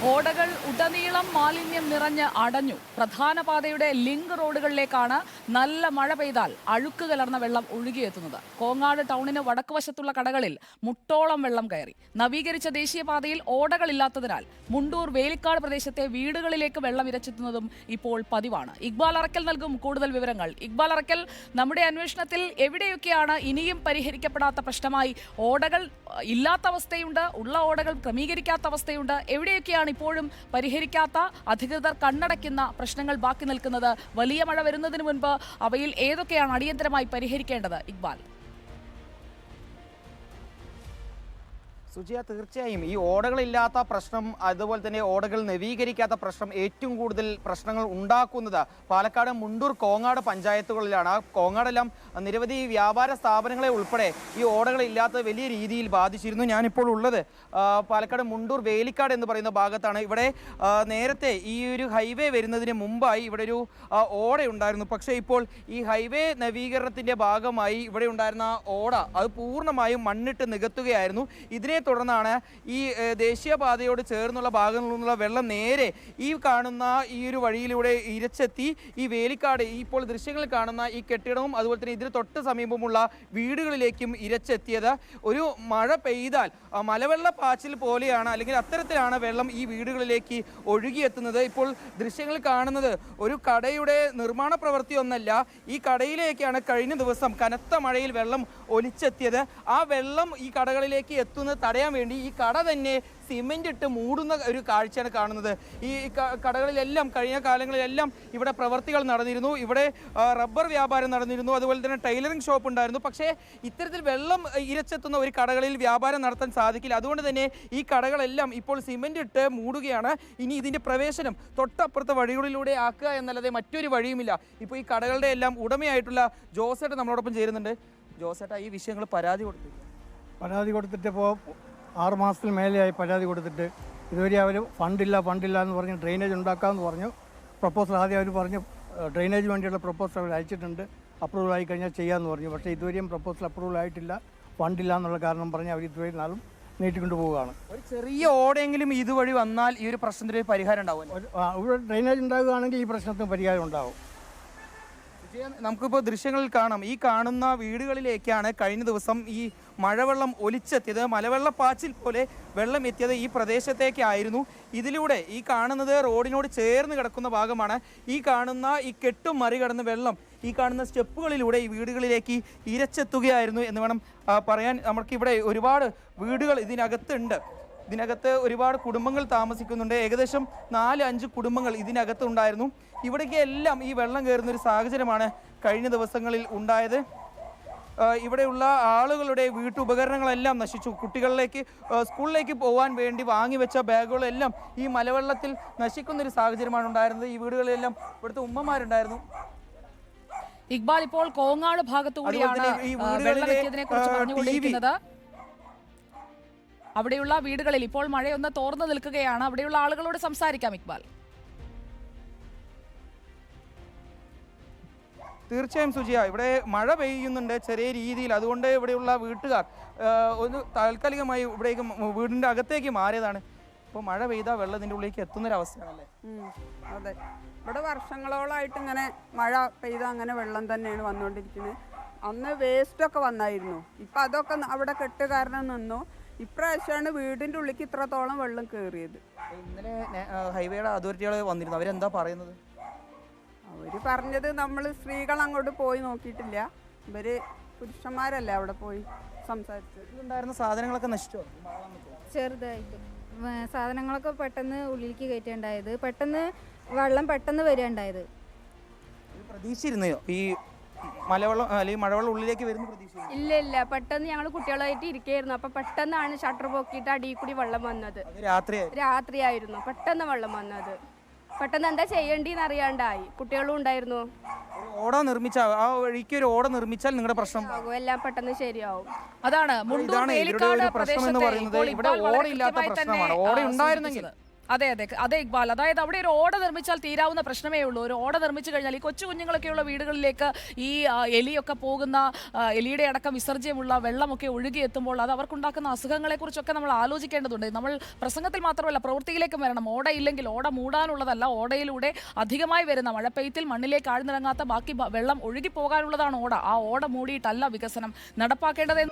ഓടകൾ ഉടനീളം മാലിന്യം നിറഞ്ഞ് അടഞ്ഞു. പ്രധാന പാതയുടെ ലിങ്ക് റോഡുകളിലേക്കാണ് നല്ല മഴ പെയ്താൽ അഴുക്ക് കലർന്ന വെള്ളം ഒഴുകിയെത്തുന്നത്. കോങ്ങാട് ടൗണിന് വടക്കുവശത്തുള്ള കടകളിൽ മുട്ടോളം വെള്ളം കയറി. നവീകരിച്ച ദേശീയപാതയിൽ ഓടകളില്ലാത്തതിനാൽ മുണ്ടൂർ വേലിക്കാട് പ്രദേശത്തെ വീടുകളിലേക്ക് വെള്ളം ഇരച്ചെത്തുന്നതും ഇപ്പോൾ പതിവാണ്. ഇക്ബാൽ അറക്കൽ നൽകും കൂടുതൽ വിവരങ്ങൾ. ഇക്ബാൽ അറക്കൽ, നമ്മുടെ അന്വേഷണത്തിൽ എവിടെയൊക്കെയാണ് ഇനിയും പരിഹരിക്കപ്പെടാത്ത പ്രശ്നമായി? ഓടകൾ ഇല്ലാത്ത അവസ്ഥയുണ്ട്, ഉള്ള ഓടകൾ ക്രമീകരിക്കാത്ത അവസ്ഥയുണ്ട്. എവിടെയൊക്കെയാണ് ഇപ്പോഴും പരിഹരിക്കാത്ത, അധികൃതർ കണ്ണടയ്ക്കുന്ന പ്രശ്നങ്ങൾ ബാക്കി നിൽക്കുന്നത്? വലിയ മഴ വരുന്നതിന് മുൻപ് അവയിൽ ഏതൊക്കെയാണ് അടിയന്തരമായി പരിഹരിക്കേണ്ടത്? ഇക്ബാൽ. സുജിയ, തീർച്ചയായും ഈ ഓടകളില്ലാത്ത പ്രശ്നം, അതുപോലെ തന്നെ ഓടകൾ നവീകരിക്കാത്ത പ്രശ്നം ഏറ്റവും കൂടുതൽ പ്രശ്നങ്ങൾ ഉണ്ടാക്കുന്നത് പാലക്കാട് മുണ്ടൂർ കോങ്ങാട് പഞ്ചായത്തുകളിലാണ്. കോങ്ങാടെല്ലാം നിരവധി വ്യാപാര സ്ഥാപനങ്ങളെ ഉൾപ്പെടെ ഈ ഓടകളില്ലാത്ത വലിയ രീതിയിൽ ബാധിച്ചിരുന്നു. ഞാനിപ്പോൾ ഉള്ളത് പാലക്കാട് മുണ്ടൂർ വേലിക്കാട് എന്ന് പറയുന്ന ഭാഗത്താണ്. ഇവിടെ നേരത്തെ ഈ ഒരു ഹൈവേ വരുന്നതിന് മുമ്പായി ഇവിടെ ഒരു ഓടയുണ്ടായിരുന്നു. പക്ഷേ ഇപ്പോൾ ഈ ഹൈവേ നവീകരണത്തിൻ്റെ ഭാഗമായി ഇവിടെ ഉണ്ടായിരുന്ന ഓട അത് പൂർണ്ണമായും മണ്ണിട്ട് നികത്തുകയായിരുന്നു. ഇതിനെ തുടർന്നാണ് ഈ ദേശീയപാതയോട് ചേർന്നുള്ള ഭാഗങ്ങളിൽ നിന്നുള്ള വെള്ളം നേരെ ഈ കാണുന്ന ഈ ഒരു വഴിയിലൂടെ ഇരച്ചെത്തി ഈ വേലിക്കാട്, ഇപ്പോൾ ദൃശ്യങ്ങളിൽ കാണുന്ന ഈ കെട്ടിടവും അതുപോലെ തന്നെ ഇതിന് തൊട്ട് സമീപമുള്ള വീടുകളിലേക്കും ഇരച്ചെത്തിയത്. ഒരു മഴ പെയ്താൽ മലവെള്ള പാച്ചിൽ പോലെയാണ്, അല്ലെങ്കിൽ അത്തരത്തിലാണ് വെള്ളം ഈ വീടുകളിലേക്ക് ഒഴുകിയെത്തുന്നത്. ഇപ്പോൾ ദൃശ്യങ്ങൾ കാണുന്നത് ഒരു കടയുടെ നിർമ്മാണ പ്രവൃത്തിയൊന്നല്ല. ഈ കടയിലേക്കാണ് കഴിഞ്ഞ ദിവസം കനത്ത മഴയിൽ വെള്ളം ഒലിച്ചെത്തിയത്. ആ വെള്ളം ഈ കടകളിലേക്ക് എത്തുന്നത് തടയാൻ വേണ്ടി ഈ കട തന്നെ സിമെന്റ് ഇട്ട് മൂടുന്ന ഒരു കാഴ്ചയാണ് കാണുന്നത്. ഈ കടകളിലെല്ലാം കഴിഞ്ഞ കാലങ്ങളിലെല്ലാം ഇവിടെ പ്രവർത്തികൾ നടന്നിരുന്നു. ഇവിടെ റബ്ബർ വ്യാപാരം നടന്നിരുന്നു, അതുപോലെ തന്നെ ടൈലറിംഗ് ഷോപ്പ് ഉണ്ടായിരുന്നു. പക്ഷേ ഇത്തരത്തിൽ വെള്ളം ഇരച്ചെത്തുന്ന ഒരു കടകളിൽ വ്യാപാരം നടത്താൻ സാധിക്കില്ല. അതുകൊണ്ട് തന്നെ ഈ കടകളെല്ലാം ഇപ്പോൾ സിമെന്റ് ഇട്ട് മൂടുകയാണ്. ഇനി ഇതിൻ്റെ പ്രവേശനം തൊട്ടപ്പുറത്തെ വഴികളിലൂടെ ആക്കുക എന്നല്ലാതെ മറ്റൊരു വഴിയുമില്ല. ഇപ്പോൾ ഈ കടകളുടെ എല്ലാം ഉടമയായിട്ടുള്ള ജോസേട്ടൻ നമ്മളോടൊപ്പം ചേരുന്നുണ്ട്. ജോസേട്ട, ഈ വിഷയങ്ങൾ പരാതി കൊടുത്തിട്ടിപ്പോൾ 6 മാസത്തിൽ മേലെയായി പരാതി കൊടുത്തിട്ട്. ഇതുവരെ അവർ ഫണ്ടില്ല എന്ന് പറഞ്ഞ് ഡ്രെയിനേജ് ഉണ്ടാക്കാമെന്ന് പറഞ്ഞു. പ്രപ്പോസൽ ആദ്യം അവർ പറഞ്ഞു ഡ്രെയിനേജ് വേണ്ടിയുള്ള പ്രപ്പോസൽ അവർ അയച്ചിട്ടുണ്ട്, അപ്രൂവൽ ആയി കഴിഞ്ഞാൽ ചെയ്യാമെന്ന് പറഞ്ഞു. പക്ഷേ ഇതുവരെയും പ്രപ്പോസൽ അപ്രൂവൽ ആയിട്ടില്ല. ഫണ്ടില്ല എന്നുള്ള കാരണം പറഞ്ഞ് അവർ ഇതുവരെ നാളും നീട്ടിക്കൊണ്ട് പോവുകയാണ്. ഒരു ചെറിയ ഓടെങ്കിലും ഇതുവഴി വന്നാൽ ഈ ഒരു പ്രശ്നത്തിന് ഒരു പരിഹാരം ഉണ്ടാവും. ഇവിടെ ഡ്രെയിനേജ് ഉണ്ടാകുകയാണെങ്കിൽ ഈ പ്രശ്നത്തിന് പരിഹാരം ഉണ്ടാവും. നമുക്കിപ്പോൾ ദൃശ്യങ്ങളിൽ കാണാം, ഈ കാണുന്ന വീടുകളിലേക്കാണ് കഴിഞ്ഞ ദിവസം ഈ മഴവെള്ളം ഒലിച്ചെത്തിയത്. മലവെള്ളപ്പാച്ചിൽ പോലെ വെള്ളം എത്തിയത് ഈ പ്രദേശത്തേക്കായിരുന്നു. ഇതിലൂടെ ഈ കാണുന്നത് റോഡിനോട് ചേർന്ന് കിടക്കുന്ന ഭാഗമാണ്. ഈ കാണുന്ന ഈ കെട്ടും മറികടന്ന് വെള്ളം ഈ കാണുന്ന സ്റ്റെപ്പുകളിലൂടെ ഈ വീടുകളിലേക്ക് ഇരച്ചെത്തുകയായിരുന്നു എന്ന് വേണം പറയാൻ. നമുക്കിവിടെ ഒരുപാട് വീടുകൾ ഇതിനകത്തുണ്ട്. ഇതിനകത്ത് ഒരുപാട് കുടുംബങ്ങൾ താമസിക്കുന്നുണ്ട്. ഏകദേശം 4-5 കുടുംബങ്ങൾ ഇതിനകത്തുണ്ടായിരുന്നു. ഇവിടേക്ക് എല്ലാം ഈ വെള്ളം കയറുന്ന ഒരു സാഹചര്യമാണ് കഴിഞ്ഞ ദിവസങ്ങളിൽ ഉണ്ടായത്. ഇവിടെയുള്ള ആളുകളുടെ വീട്ടുപകരണങ്ങളെല്ലാം നശിച്ചു. കുട്ടികളിലേക്ക് സ്കൂളിലേക്ക് പോകാൻ വേണ്ടി വാങ്ങിവെച്ച ബാഗുകളെല്ലാം ഈ മലവെള്ളത്തിൽ നശിക്കുന്നൊരു സാഹചര്യമാണ് ഉണ്ടായിരുന്നത്. ഈ വീടുകളിലെല്ലാം ഇവിടുത്തെ ഉമ്മമാരുണ്ടായിരുന്നു. ഇക്ബാൽ, ഇപ്പോൾ കോങ്ങാട് ഭാഗത്തുകൂടിയാണ് വെള്ളമെത്തിയതിനെ കുറിച്ച് പറഞ്ഞുകൊണ്ടിരിക്കുന്നത്. അവിടെയുള്ള വീടുകളിൽ ഇപ്പോൾ മഴയൊന്ന് തോർന്നു നിൽക്കുകയാണ്. അവിടെയുള്ള ആളുകളോട് സംസാരിക്കാം ഇക്ബാൽ. തീർച്ചയായും സുജിയ, ഇവിടെ മഴ പെയ്യുന്നുണ്ട് ചെറിയ രീതിയിൽ. അതുകൊണ്ട് ഇവിടെയുള്ള വീട്ടുകാർ ഒന്ന് താൽക്കാലികമായി ഇവിടേക്ക് വീടിൻ്റെ അകത്തേക്ക് മാറിയതാണ്. ഇപ്പോൾ മഴ പെയ്താൽ വെള്ളം ഇതിൻ്റെ ഉള്ളിലേക്ക് എത്തുന്നൊരവസ്ഥയാണല്ലേ? അതെ, ഇവിടെ വർഷങ്ങളോളമായിട്ട് ഇങ്ങനെ മഴ പെയ്താൽ അങ്ങനെ വെള്ളം തന്നെയാണ് വന്നുകൊണ്ടിരിക്കുന്നത്. അന്ന് വേസ്റ്റൊക്കെ വന്നായിരുന്നു. ഇപ്പം അതൊക്കെ അവിടെ കെട്ട് കാരണം നിന്നു. ഇപ്രാവശ്യമാണ് വീടിൻ്റെ ഉള്ളിലേക്ക് ഇത്രത്തോളം വെള്ളം കയറിയത്. ഇന്നലെ ഹൈവേയുടെ അതോറിറ്റികൾ വന്നിരുന്നു, അവരെന്താ പറയുന്നത്? അവർ പറഞ്ഞത് നമ്മൾ സ്ത്രീകൾ അങ്ങോട്ട് പോയി നോക്കിയിട്ടില്ല, ഇവർ പുരുഷന്മാരല്ലേ അവിടെ പോയി സംസാരിച്ചത്. ഉണ്ടായിരുന്ന സാധനങ്ങളൊക്കെ നശിച്ചോ? ചെറുതായിട്ട് സാധനങ്ങളൊക്കെ പെട്ടെന്ന് ഉള്ളിലേക്ക് കയറ്റുണ്ടായത്, പെട്ടെന്ന് വെള്ളം പെട്ടെന്ന് വരികയുണ്ടായത്. പ്രതീക്ഷിച്ചിരുന്നോ ഈ മലവെള്ളം അല്ലെങ്കിൽ മഴവെള്ളം ഉള്ളിലേക്ക് വരുന്ന പ്രതീക്ഷ? ഇല്ല, പെട്ടെന്ന് ഞങ്ങൾ കുട്ടികളായിട്ട് ഇരിക്കുകയായിരുന്നു. അപ്പൊ പെട്ടെന്നാണ് ഷട്ടർ പൊക്കിയിട്ട് അടിയിൽ കൂടി വെള്ളം വന്നത്. രാത്രിയായിരുന്നു പെട്ടെന്ന് വെള്ളം വന്നത്. പെട്ടെന്ന് എന്താ ചെയ്യേണ്ടിന്ന് അറിയാണ്ടായി. കുട്ടികളും ഉണ്ടായിരുന്നു. ഓട നിർമ്മിച്ചാൽ ആ വഴിക്ക് ഒരു ഓട നിർമ്മിച്ചാൽ നിങ്ങളുടെ പ്രശ്നം എല്ലാം പെട്ടെന്ന് ശരിയാവും. അതാണ് മുണ്ടൂർ വേലിക്കാട് പ്രദേശത്തെ ഇവിടെ ഓടയില്ലാത്ത പ്രശ്നമാണ്. ഓട ഉണ്ടായിരുന്നെങ്കിൽ അതെ അതെ അതെ ഇക്ബാൽ, അതായത് അവിടെ ഒരു ഓട നിർമ്മിച്ചാൽ തീരാവുന്ന പ്രശ്നമേ ഉള്ളൂ. ഒരു ഓട നിർമ്മിച്ചു കഴിഞ്ഞാൽ ഈ കൊച്ചു കുഞ്ഞുങ്ങളൊക്കെയുള്ള വീടുകളിലേക്ക് ഈ എലിയൊക്കെ പോകുന്ന എലിയുടെ അടക്കം വിസർജ്യമുള്ള വെള്ളമൊക്കെ ഒഴുകിയെത്തുമ്പോൾ അത് അവർക്കുണ്ടാക്കുന്ന അസുഖങ്ങളെക്കുറിച്ചൊക്കെ നമ്മൾ ആലോചിക്കേണ്ടതുണ്ട്. നമ്മൾ പ്രസംഗത്തിൽ മാത്രമല്ല പ്രവൃത്തിയിലേക്കും വരണം. ഓട ഇല്ലെങ്കിൽ ഓട മൂടാനുള്ളതല്ല, ഓടയിലൂടെ അധികമായി വരുന്ന മഴപ്പെയ്ത്തിൽ മണ്ണിലേക്ക് ആഴ്ന്നിറങ്ങാത്ത ബാക്കി വെള്ളം ഒഴുകി പോകാനുള്ളതാണ് ഓട. ആ ഓട മൂടിയിട്ടല്ല വികസനം നടപ്പാക്കേണ്ടത്.